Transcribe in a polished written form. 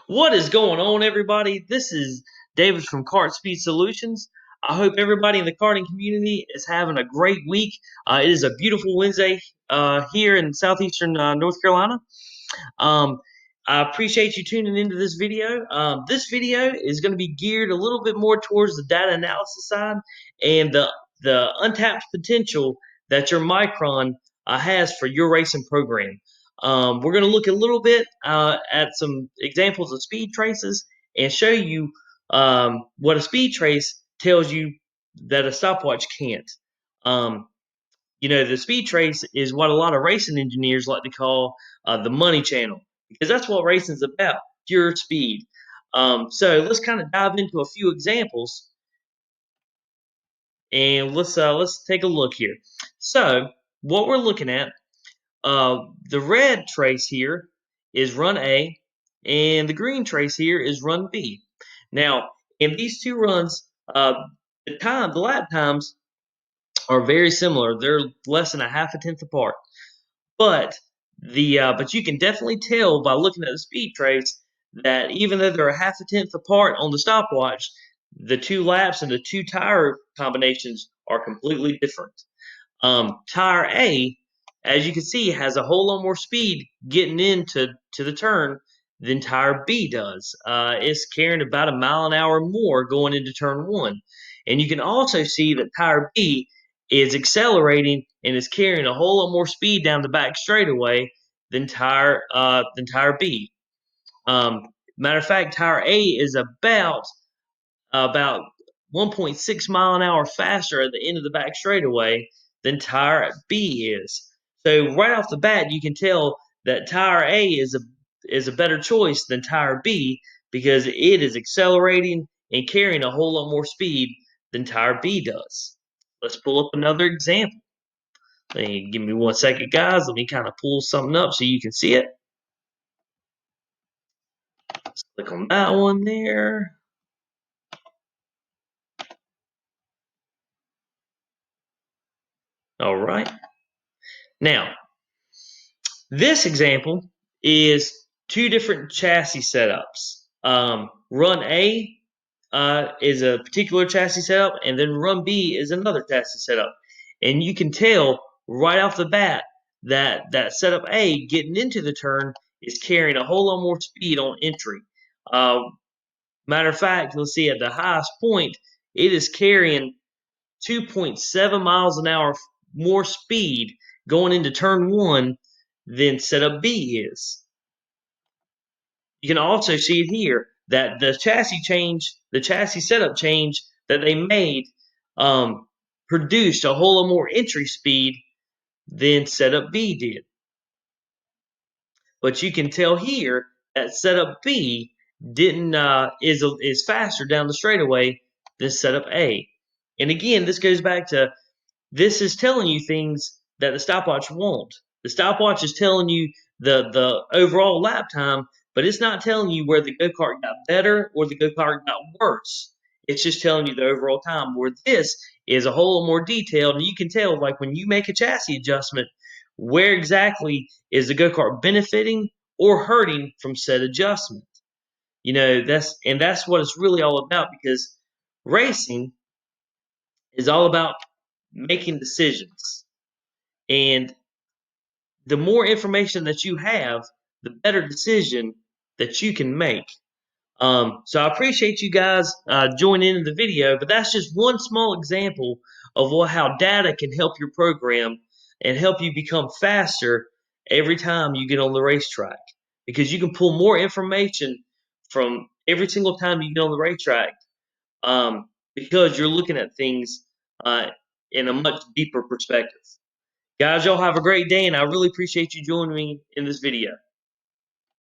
What is going on, everybody? This is David from Kart Speed Solutions. I hope everybody in the karting community is having a great week. It is a beautiful Wednesday here in southeastern North Carolina. Um, I appreciate you tuning into this video. This video is going to be geared a little bit more towards the data analysis side and the untapped potential that your Micron has for your racing program. We're going to look a little bit at some examples of speed traces and show you what a speed trace tells you that a stopwatch can't. Um, the speed trace is what a lot of racing engineers like to call the money channel, because that's what racing is about, pure speed. So let's kind of dive into a few examples, and let's take a look here. So what we're looking at, the red trace here is run A, and the green trace here is run B. Now, in these two runs, the lap times are very similar. They're less than a half a tenth apart. But but you can definitely tell by looking at the speed trace that even though they're a half a tenth apart on the stopwatch, the two laps and the two tire combinations are completely different. Tire A, as you can see, has a whole lot more speed getting into the turn than tire B does. It's carrying about a mile an hour more going into turn one. And you can also see that tire B is accelerating and is carrying a whole lot more speed down the back straightaway than tire B. Matter of fact, tire A is about 1.6 mile an hour faster at the end of the back straightaway than tire B is. So right off the bat, you can tell that tire A is a better choice than tire B because it is accelerating and carrying a whole lot more speed than tire B does. Let's pull up another example. Give me 1 second, guys. Let me kind of pull something up so you can see it. Let's click on that one there. All right. Now, this example is two different chassis setups. Run A is a particular chassis setup, and then Run B is another chassis setup. And you can tell right off the bat that setup A getting into the turn is carrying a whole lot more speed on entry. Matter of fact, let's see, at the highest point, it is carrying 2.7 miles an hour more speed going into turn one than setup B is. You can also see it here that the chassis setup change that they made produced a whole lot more entry speed than setup B did. But you can tell here that setup B didn't is faster down the straightaway than setup A. And again, this goes back to this is telling you things that the stopwatch won't. The stopwatch is telling you the overall lap time, but it's not telling you where the go-kart got better or the go-kart got worse. It's just telling you the overall time, where this is a whole lot more detailed, and you can tell, like, when you make a chassis adjustment, where exactly is the go-kart benefiting or hurting from said adjustment. That's what it's really all about, because racing is all about making decisions. And the more information that you have, the better decision that you can make. So I appreciate you guys joining in the video, but that's just one small example of how data can help your program and help you become faster every time you get on the racetrack. Because you can pull more information from every single time you get on the racetrack, because you're looking at things in a much deeper perspective. Guys, y'all have a great day, and I really appreciate you joining me in this video.